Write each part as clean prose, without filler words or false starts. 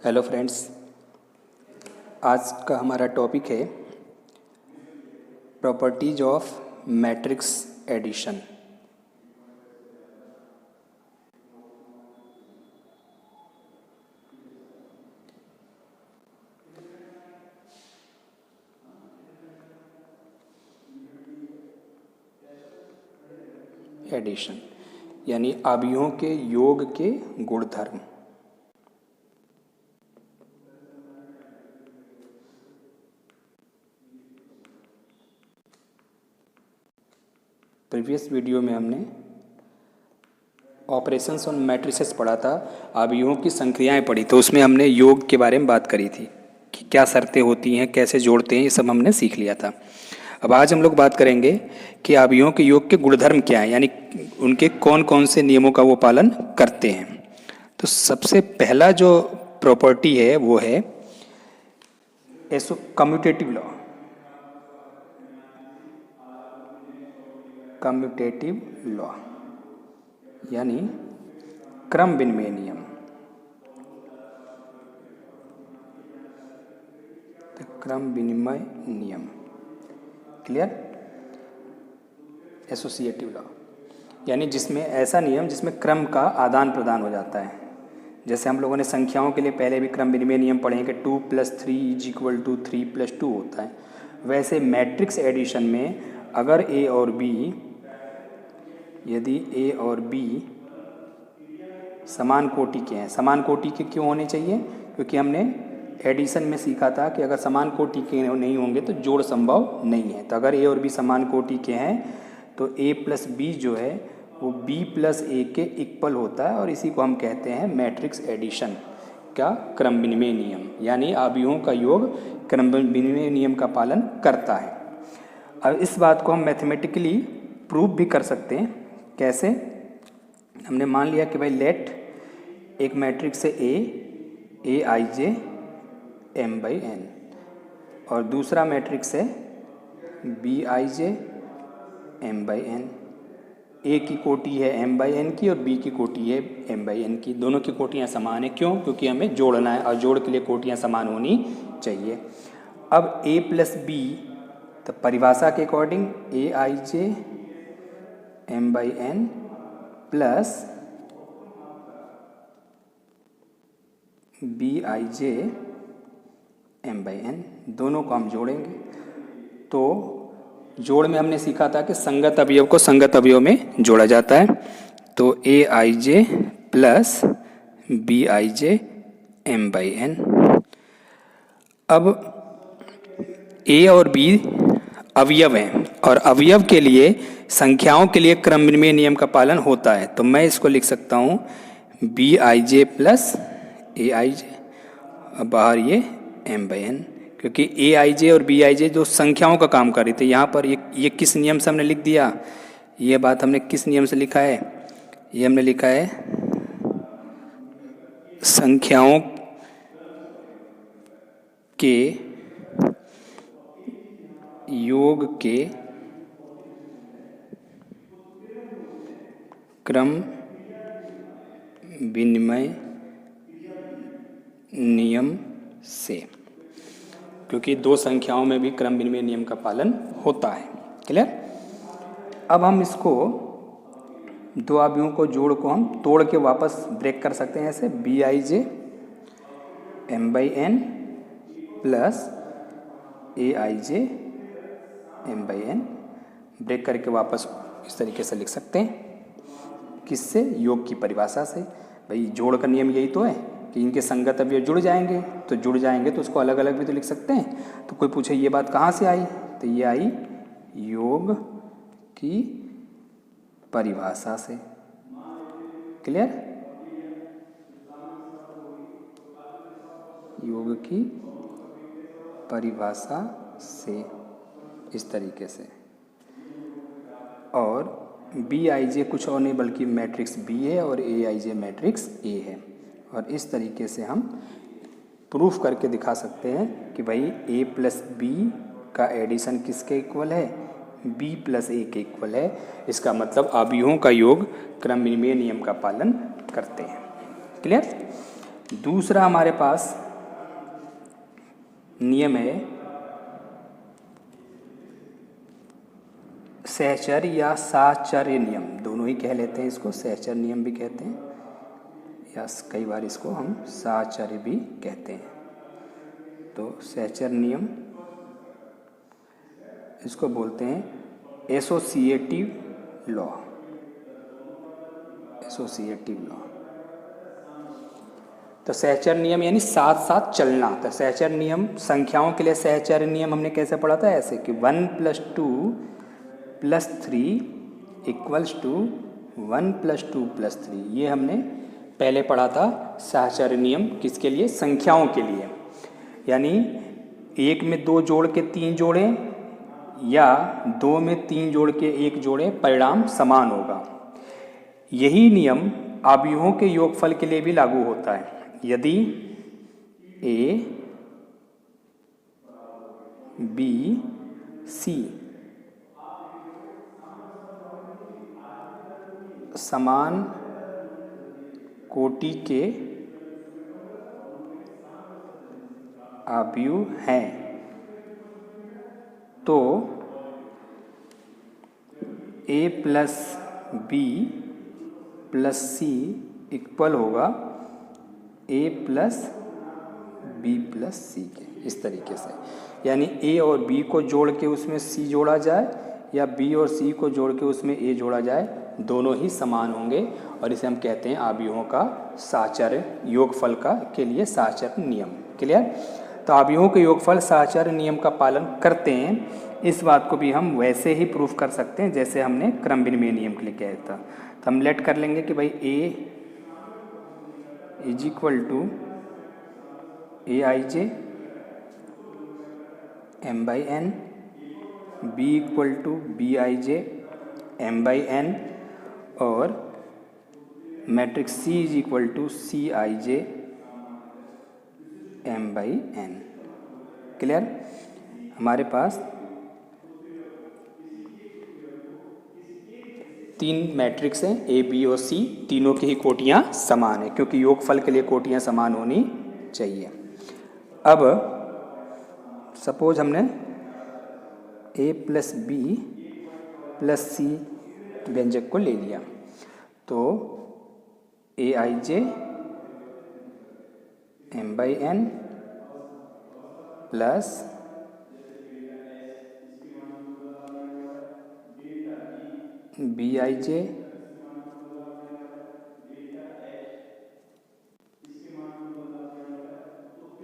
Hello friends, आज का हमारा टॉपिक है properties of matrix addition. Addition यानी अवयवों के योग के गुणधर्म। प्रीवियस वीडियो में हमने ऑपरेशंस ऑन मैट्रिसेस पढ़ा था, अवयवों की संक्रियाएं पढ़ी, तो उसमें हमने योग के बारे में बात करी थी कि क्या शर्तें होती हैं, कैसे जोड़ते हैं, ये सब हमने सीख लिया था। अब आज हम लोग बात करेंगे कि अवयवों के योग के गुणधर्म क्या हैं, यानी उनके कौन कौन से नियमों का वो पालन करते हैं। तो सबसे पहला जो प्रॉपर्टी है वो है कम्यूटेटिव लॉ। कम्यूटेटिव लॉ यानी क्रम विनिमय नियम। तो क्रम विनिमय नियम, क्लियर। एसोसिएटिव लॉ यानी जिसमें ऐसा नियम जिसमें क्रम का आदान प्रदान हो जाता है। जैसे हम लोगों ने संख्याओं के लिए पहले भी क्रम विनिमय नियम पढ़े कि 2 + 3 = 3 + 2 होता है। वैसे मैट्रिक्स एडिशन में अगर ए और बी, यदि ए और बी समान कोटि के हैं, समान कोटि के क्यों होने चाहिए? क्योंकि हमने एडिशन में सीखा था कि अगर समान कोटि के नहीं होंगे तो जोड़ संभव नहीं है। तो अगर ए और बी समान कोटि के हैं तो a + b जो है वो b + a के इक्वल होता है, और इसी को हम कहते हैं मैट्रिक्स एडिशन का क्रम विनिमय नियम, यानी अवयवों का योग क्रम विनिमय नियम का पालन करता है। अब इस बात को हम मैथमेटिकली प्रूव भी कर सकते हैं। कैसे? हमने मान लिया कि भाई लेट एक मैट्रिक्स है aij m/n, और दूसरा मैट्रिक्स है bij m/n। ए की कोटि है m/n की और बी की कोटि है m/n की। दोनों की कोटियाँ समान है। क्यों? क्योंकि हमें जोड़ना है और जोड़ के लिए कोटियाँ समान होनी चाहिए। अब a + b, तो परिभाषा के according aij m/n plus bij m/n, दोनों को हम जोड़ेंगे। तो जोड़ में हमने सीखा था कि संगत अवयव को संगत अवयव में जोड़ा जाता है। तो aij प्लस bij m/n। अब a और b अवयव हैं, और अवयव के लिए संख्याओं के लिए क्रम विनिमय नियम का पालन होता है। तो मैं इसको लिख सकता हूँ bij प्लस aij, बाहर ये m/n, क्योंकि aij और bij जो संख्याओं का काम कर रही थी। यहाँ पर ये किस नियम से हमने लिख दिया? ये बात हमने किस नियम से लिखा है? ये हमने लिखा है संख्याओं के योग के क्रम विनिमय नियम से, क्योंकि दो संख्याओं में भी क्रम विनिमय नियम का पालन होता है। क्लियर? अब हम इसको दो अवयवों को जोड़ को हम तोड़ के वापस ब्रेक कर सकते हैं। ऐसे bij m/n plus aij m/n break करके वापस इस तरीके से लिख सकते हैं। किससे? योग की परिभाषा से। भाई जोड़ का नियम यही तो है कि इनके संगत अवयव जुड़ जाएंगे, तो जुड़ जाएंगे तो उसको अलग अलग भी तो लिख सकते हैं। तो कोई पूछे ये बात कहाँ से आई, तो ये आई योग की परिभाषा से। क्लियर? योग की परिभाषा से इस तरीके से। और bij कुछ और नहीं बल्कि मैट्रिक्स b है और aij मैट्रिक्स a है। और इस तरीके से हम प्रूफ करके दिखा सकते हैं कि भाई a + b का एडिशन किसके इक्वल है? b + a के इक्वल है। इसका मतलब अवयवों का योग क्रम विनिमय नियम का पालन करते हैं। क्लियर? दूसरा हमारे पास नियम है सहचर्य या साहचर्य नियम, दोनों ही कह लेते हैं इसको, सहचर्य नियम भी कहते हैं या कई बार इसको हम साहचर्य भी कहते हैं। तो सहचर्य नियम इसको बोलते हैं एसोसिएटिव लॉ, एसोसिएटिव लॉ। तो सहचर्य नियम यानी साथ साथ चलना। तो सहचर्य नियम संख्याओं के लिए सहचर्य नियम हमने कैसे पढ़ा था, ऐसे कि 1 + 2 + 3 = 1 + 2 + 3। ये हमने पहले पढ़ा था सहचर्य नियम, किसके लिए, संख्याओं के लिए। यानी 1 में 2 जोड़ के 3 जोड़े या 2 में 3 जोड़ के 1 जोड़े, परिणाम समान होगा। यही नियम अवयवों के योगफल के लिए भी लागू होता है। यदि A, B, C समान कोटि के अवयव हैं तो A + B + C इक्वल होगा A + B + C के, इस तरीके से। यानी A और B को जोड़ के उसमें C जोड़ा जाए या B और C को जोड़ के उसमें A जोड़ा जाए, दोनों ही समान होंगे और इसे हम कहते हैं अवयवों का साहचर्य, योगफल का के लिए साहचर्य नियम। क्लियर। तो अवयवों के योगफल साहचर्य नियम का पालन करते हैं, इस बात को भी हम वैसे ही प्रूफ कर सकते हैं जैसे हमने क्रम विनिमय नियम के लिए किया था। तो हम लेट कर लेंगे कि भाई A = Aij m/n, B = Bij m/n और matrix C = Cij m/n। Clear. हमारे पास 3 मैट्रिक्स हैं A, B और C, तीनों की ही कोटियां समान है क्योंकि योगफल के लिए कोटियां समान होनी चाहिए। अब सपोज हमने A + B + C व्यंजक को ले लिया, तो Aij m/n plus Bij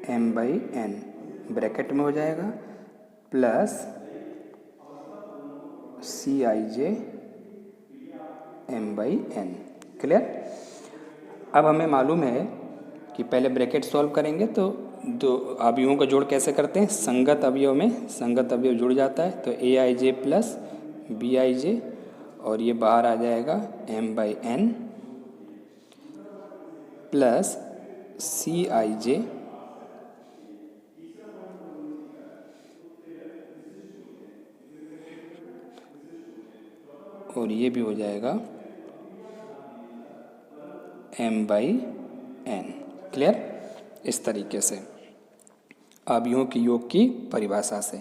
m/n bracket में हो जाएगा प्लस Cij m/n। क्लियर। अब हमें मालूम है कि पहले ब्रैकेट सॉल्व करेंगे तो दो अवयवों का जोड़ कैसे करते हैं, संगत अवयव में संगत अवयव जुड़ जाता है। तो Aij प्लस Bij और ये बाहर आ जाएगा m/n प्लस Cij और ये भी हो जाएगा m/n। क्लियर। इस तरीके से अवयवों के योग की परिभाषा से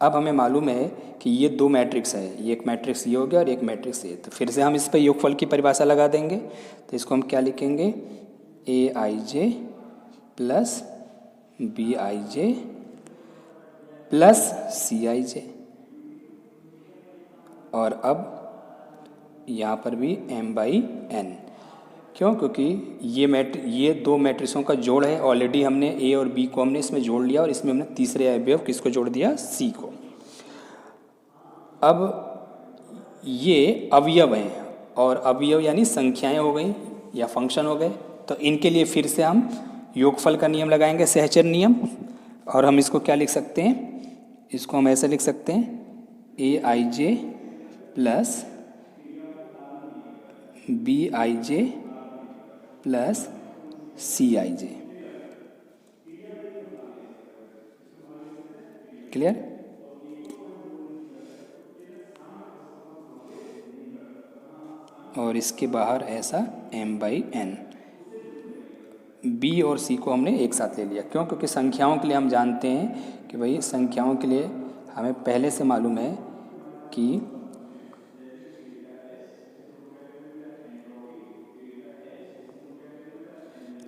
अब हमें मालूम है कि ये 2 मैट्रिक्स है, ये एक मैट्रिक्स ये हो गया और एक मैट्रिक्स ये। तो फिर से हम इस पर योगफल की परिभाषा लगा देंगे। तो इसको हम क्या लिखेंगे, Aij plus Bij plus Cij और अब यहाँ पर भी m/n। क्यों, क्योंकि ये 2 मैट्रिक्सों का जोड़ है। ऑलरेडी हमने A और B को हमने इसमें जोड़ लिया और इसमें हमने तीसरे अवयव किसको जोड़ दिया, C को। अब ये अवयव हैं और अवयव यानी संख्याएं हो गई या फंक्शन हो गए, तो इनके लिए फिर से हम योगफल का नियम लगाएंगे, सहचर्य नियम। और हम इसको क्या लिख सकते हैं, इसको हम ऐसे लिख सकते हैं Aij plus Bij plus Cij। Clear. और इसके बाहर ऐसा m/n बी और सी को हमने एक साथ ले लिया। क्यों? क्योंकि संख्याओं के लिए हम जानते हैं कि भाई संख्याओं के लिए हमें पहले से मालूम है कि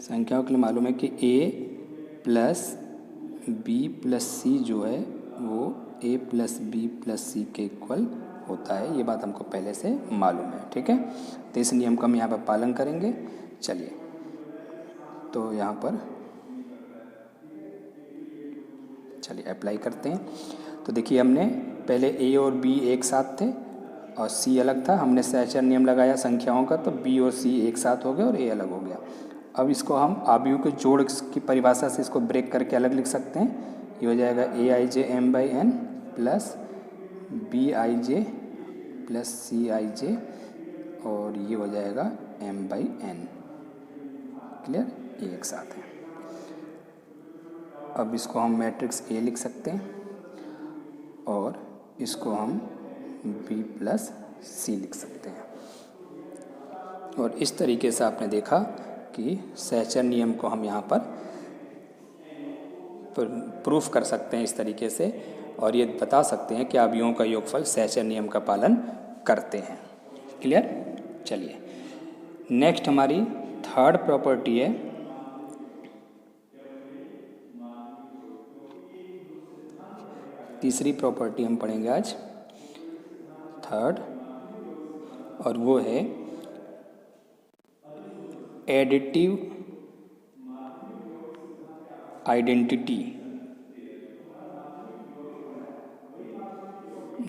संख्याओं के लिए मालूम है कि ए प्लस बी प्लस सी जो है वो ए प्लस बी प्लस सी के इक्वल होता है। ये बात हमको पहले से मालूम है। ठीक है, तो इस नियम का हम यहाँ पर पालन करेंगे। चलिए, तो यहाँ पर चलिए अप्लाई करते हैं। तो देखिए, हमने पहले ए और बी एक साथ थे और सी अलग था। हमने सहचर नियम लगाया संख्याओं का, तो बी और सी एक साथ हो गए और ए अलग हो गया। अब इसको हम आव्यूह के जोड़ की परिभाषा से इसको ब्रेक करके अलग लिख सकते हैं। ये हो जाएगा A I J M by N plus B I J plus C I J, और ये हो जाएगा एम बाई एन। क्लियर? ये एक साथ है। अब इसको हम मैट्रिक्स ए लिख सकते हैं और इसको हम बी प्लस सी लिख सकते हैं। और इस तरीके से आपने देखा कि सहचर नियम को हम यहाँ पर प्रूफ कर सकते हैं इस तरीके से, और ये बता सकते हैं कि अवयवों का योगफल सहचर नियम का पालन करते हैं। क्लियर? चलिए, नेक्स्ट हमारी थर्ड प्रॉपर्टी है तीसरी प्रॉपर्टी हम पढ़ेंगे आज, थर्ड, और वो है एडिटिव आइडेंटिटी,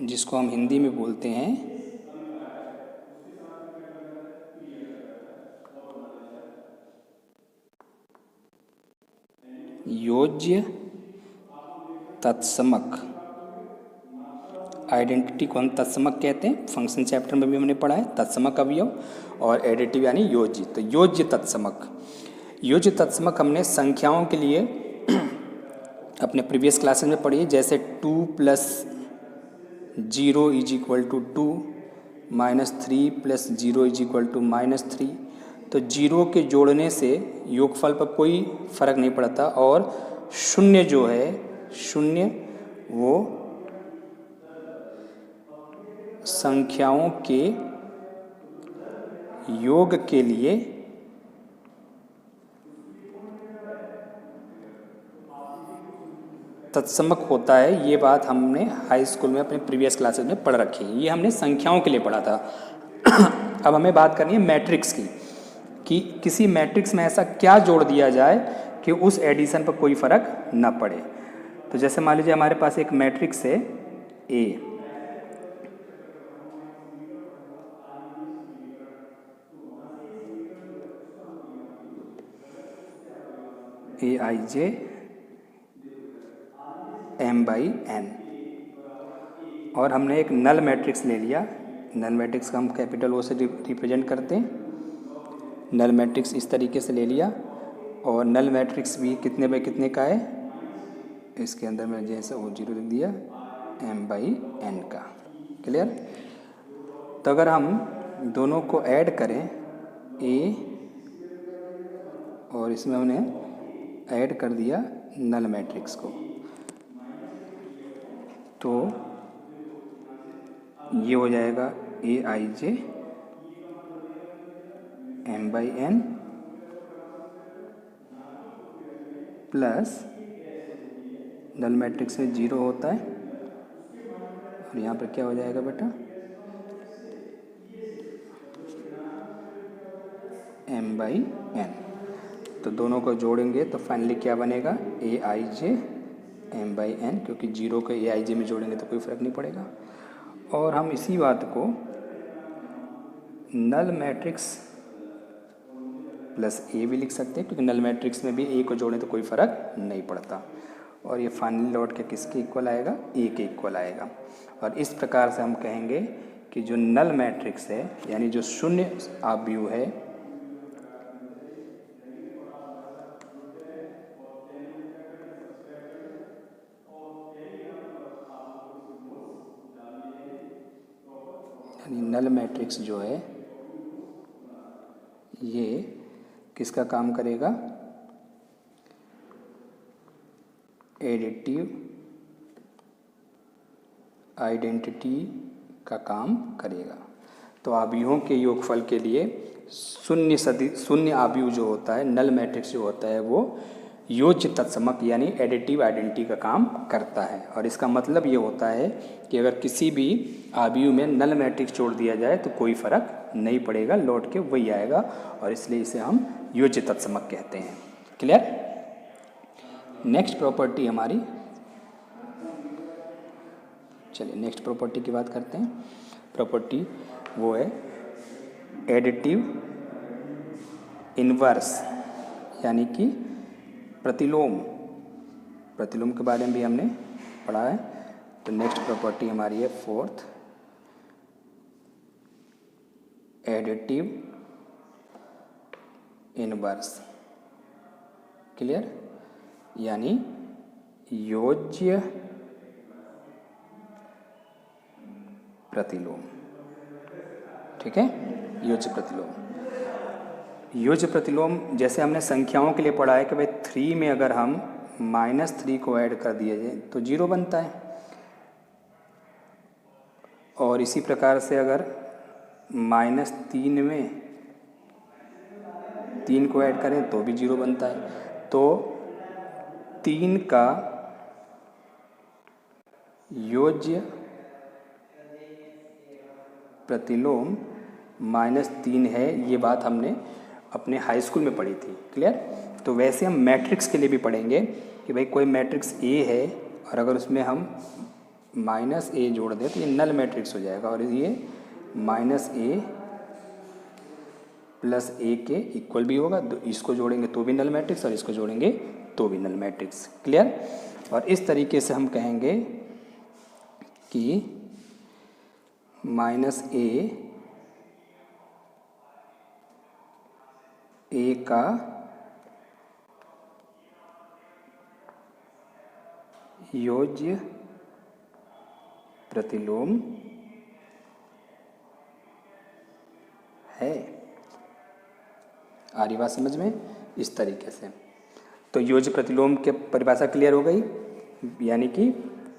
जिसको हम हिंदी में बोलते हैं योज्य तत्समक। आइडेंटिटी को हम तत्समक कहते हैं, फंक्शन चैप्टर में भी हमने पढ़ा है तत्समक अवयव, और एडिटिव यानी योज्य। तो योज्य तत्समक, योज्य तत्समक हमने संख्याओं के लिए अपने प्रीवियस क्लासेस में पढ़ी है। जैसे 2 plus 0 is equal to 2, -3 plus 0 is equal to -3। तो 0 के जोड़ने से योगफल पर कोई फर्क नहीं पड़ता, और शून्य जो है, शून्य वो संख्याओं के योग के लिए तत्समक होता है। ये बात हमने हाई स्कूल में अपने प्रीवियस क्लासेस में पढ़ रखी है। ये हमने संख्याओं के लिए पढ़ा था। अब हमें बात करनी है मैट्रिक्स की, कि किसी मैट्रिक्स में ऐसा क्या जोड़ दिया जाए कि उस एडिशन पर कोई फर्क ना पड़े। तो जैसे मान लीजिए हमारे पास एक मैट्रिक्स है ए I J M by N, और हमने एक नल मैट्रिक्स ले लिया। नल मैट्रिक्स का हम कैपिटल ओ से रिप्रेजेंट करते हैं। नल मैट्रिक्स इस तरीके से ले लिया, और नल मैट्रिक्स भी कितने बाई कितने का है, इसके अंदर में जैसे वो 0 लिख दिया, एम बाई एन का। क्लियर? तो अगर हम दोनों को ऐड करें, ए और इसमें हमने ऐड कर दिया नल मैट्रिक्स को, तो ये हो जाएगा A I J M by N plus null matrix में 0 होता है, और यहाँ पर क्या हो जाएगा बेटा, एम बाई एन। तो दोनों को जोड़ेंगे तो फाइनली क्या बनेगा, ए I J M by N, क्योंकि 0 को ए आई जे में जोड़ेंगे तो कोई फर्क नहीं पड़ेगा। और हम इसी बात को नल मैट्रिक्स प्लस ए भी लिख सकते हैं, क्योंकि नल मैट्रिक्स में भी ए को जोड़ें तो कोई फर्क नहीं पड़ता। और ये फाइनली लौट के किसके इक्वल आएगा, ए के इक्वल आएगा। और इस प्रकार से हम कहेंगे कि जो नल मैट्रिक्स है, यानी जो शून्य आव्यूह है, यानी नल मैट्रिक्स जो है ये किसका काम करेगा, एडिटिव आइडेंटिटी का काम करेगा। तो आव्यूहों के योगफल के लिए शून्य आव्यूह जो होता है, नल मैट्रिक्स जो होता है, वो योज्य तत्समक यानी एडिटिव आइडेंटिटी का काम करता है। और इसका मतलब ये होता है कि अगर किसी भी आव्यूह में नल मैट्रिक्स जोड़ दिया जाए तो कोई फर्क नहीं पड़ेगा, लौट के वही आएगा, और इसलिए इसे हम योज्य तत्समक कहते हैं। क्लियर? नेक्स्ट प्रॉपर्टी हमारी, चलिए नेक्स्ट प्रॉपर्टी की बात करते हैं। प्रॉपर्टी वो है एडिटिव इन्वर्स यानी कि प्रतिलोम। प्रतिलोम के बारे में भी हमने पढ़ा है। तो नेक्स्ट प्रॉपर्टी हमारी है फोर्थ, एडिटिव इन्वर्स। क्लियर? यानी योज्य प्रतिलोम। ठीक है, योज्य प्रतिलोम। योज्य प्रतिलोम जैसे हमने संख्याओं के लिए पढ़ा है कि भाई 3 में अगर हम -3 को ऐड कर दिया जाए तो 0 बनता है, और इसी प्रकार से अगर -3 में 3 को ऐड करें तो भी 0 बनता है। तो 3 का योज्य प्रतिलोम -3 है, ये बात हमने अपने हाई स्कूल में पढ़ी थी। क्लियर? तो वैसे हम मैट्रिक्स के लिए भी पढ़ेंगे कि भाई कोई मैट्रिक्स ए है और अगर उसमें हम -a जोड़ दें तो ये नल मैट्रिक्स हो जाएगा, और ये -a + a के इक्वल भी होगा। तो इसको जोड़ेंगे तो भी नल मैट्रिक्स और इसको जोड़ेंगे तो भी नल मैट्रिक्स। क्लियर? और इस तरीके से हम कहेंगे कि -a का योज्य प्रतिलोम है। आ रही बात समझ में? इस तरीके से तो योज्य प्रतिलोम के परिभाषा क्लियर हो गई। यानी कि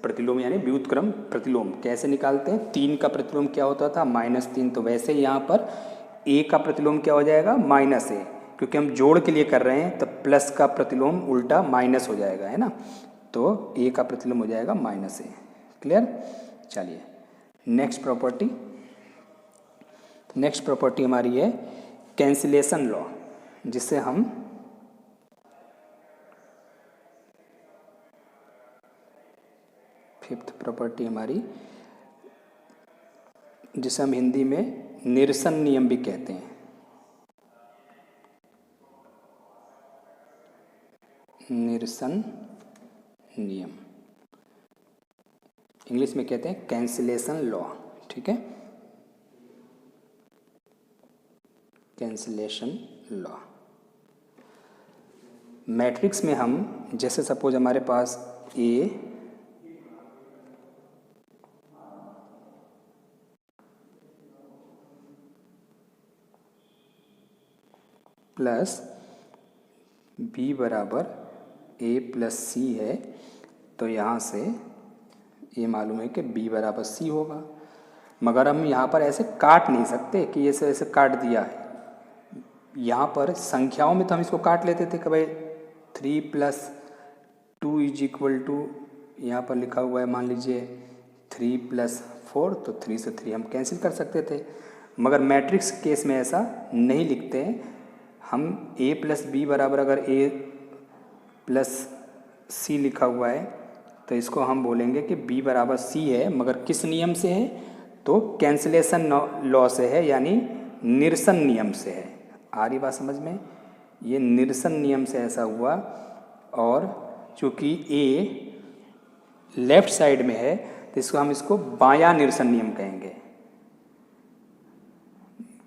प्रतिलोम यानी व्युत्क्रम प्रतिलोम कैसे निकालते हैं। 3 का प्रतिलोम क्या होता था? -3। तो वैसे यहाँ पर a का प्रतिलोम क्या हो जाएगा? -a, क्योंकि हम जोड़ के लिए कर रहे हैं तो प्लस का प्रतिलोम उल्टा माइनस हो जाएगा, है ना। तो a का प्रतिलोम हो जाएगा -a। क्लियर? चलिए नेक्स्ट प्रॉपर्टी। नेक्स्ट प्रॉपर्टी हमारी है कैंसिलेशन लॉ, जिसे हम फिफ्थ प्रॉपर्टी हमारी, जिसे हम हिंदी में निरसन नियम भी कहते हैं। निरसन नियम इंग्लिश में कहते हैं कैंसिलेशन लॉ। ठीक है, कैंसिलेशन लॉ। मैट्रिक्स में हम जैसे सपोज हमारे पास A प्लस B बराबर A प्लस C है, तो यहाँ से ये मालूम है कि B बराबर C होगा। मगर हम यहाँ पर ऐसे काट नहीं सकते कि ऐसे ऐसे काट दिया है। यहाँ पर संख्याओं में तो हम इसको काट लेते थे कि भाई 3 + 2 = यहाँ पर लिखा हुआ है मान लीजिए 3 + 4, तो 3 से 3 हम कैंसिल कर सकते थे। मगर मैट्रिक्स केस में ऐसा नहीं लिखते हैं हम। A + B बराबर अगर A + C लिखा हुआ है तो इसको हम बोलेंगे कि B बराबर C है, मगर किस नियम से है? तो कैंसिलेशन लॉ से है, यानी निरसन नियम से है। आ रही बात समझ में? ये निरसन नियम से ऐसा हुआ, और चूँकि A लेफ्ट साइड में है तो इसको बायां निरसन नियम कहेंगे।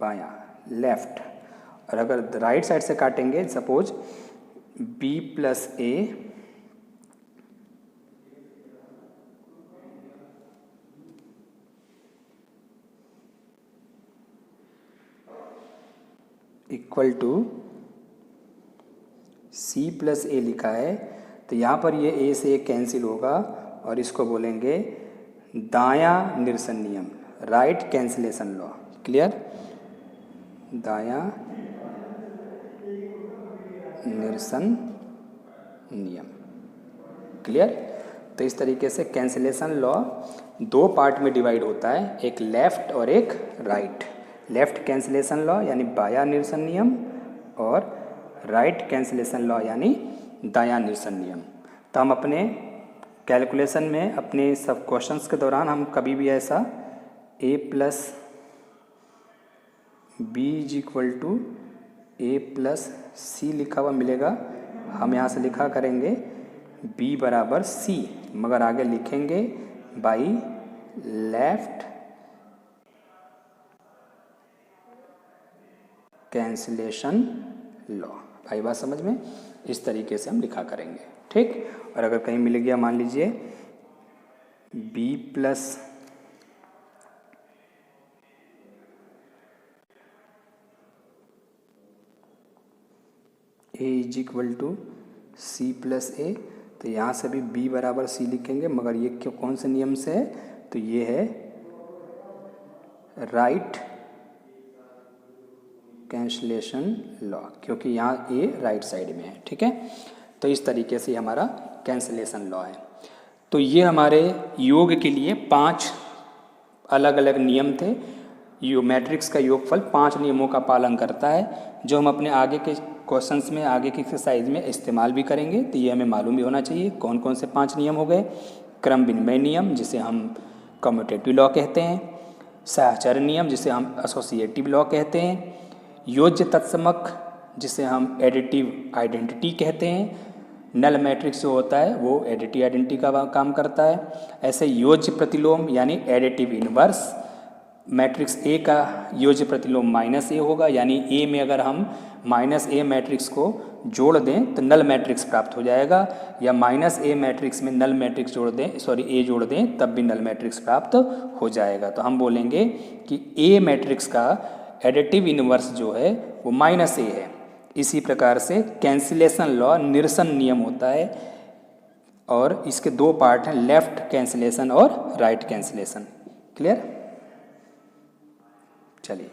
बायां, लेफ्ट। और अगर राइट साइड से काटेंगे, suppose B + A = C + A लिखा है, तो यहाँ पर ये ए से एक कैंसिल होगा और इसको बोलेंगे दायां निरसन नियम, राइट कैंसिलेशन लॉ। क्लियर? दायां निरसन नियम। क्लियर? तो इस तरीके से कैंसिलेशन लॉ दो पार्ट में डिवाइड होता है, एक लेफ्ट और एक राइट। लेफ्ट कैंसिलेशन लॉ यानी बायां निरसन नियम और राइट कैंसिलेशन लॉ यानी दायां निरसन नियम। तो हम अपने कैलकुलेशन में अपने सब क्वेश्चंस के दौरान हम कभी भी ऐसा a plus B is equal to A plus C लिखा हुआ मिलेगा, हम यहाँ से लिखा करेंगे b बराबर c, मगर आगे लिखेंगे बाई लेफ्ट कैंसिलेशन लॉ। आई बात समझ में? इस तरीके से हम लिखा करेंगे। ठीक? और अगर कहीं मिल गया मान लीजिए b plus A is equal to C plus A, तो यहाँ से भी b बराबर c लिखेंगे, मगर ये क्यों कौन से नियम से है? तो ये है राइट कैंसिलेशन लॉ, क्योंकि यहाँ ए राइट साइड में है। ठीक है? तो इस तरीके से हमारा कैंसिलेशन लॉ है। तो ये हमारे योग के लिए 5 अलग अलग नियम थे। मैट्रिक्स का योगफल 5 नियमों का पालन करता है, जो हम अपने आगे के क्वेश्चंस में, आगे की एक्सरसाइज में इस्तेमाल भी करेंगे। तो ये हमें मालूम भी होना चाहिए कौन कौन से 5 नियम हो गए। क्रम विनिमय नियम, जिसे हम कम्यूटेटिव लॉ कहते हैं। सहचर नियम, जिसे हम एसोसिएटिव लॉ कहते हैं। योज्य तत्समक, जिसे हम एडिटिव आइडेंटिटी कहते हैं। नल मैट्रिक्स जो होता है वो एडिटिव आइडेंटिटी का काम करता है। ऐसे योज्य प्रतिलोम यानी एडिटिव इनवर्स, मैट्रिक्स ए का योज्य प्रतिलोम -a होगा, यानी ए में अगर हम -a मैट्रिक्स को जोड़ दें तो नल मैट्रिक्स प्राप्त हो जाएगा, या -a मैट्रिक्स में नल मैट्रिक्स जोड़ दें, ए जोड़ दें, तब भी नल मैट्रिक्स प्राप्त हो जाएगा। तो हम बोलेंगे कि ए मैट्रिक्स का एडिटिव इनवर्स जो है वो -a है। इसी प्रकार से कैंसिलेशन लॉ निरसन नियम होता है, और इसके 2 पार्ट हैं, लेफ्ट कैंसिलेशन और राइट कैंसिलेशन। क्लियर? चलिए।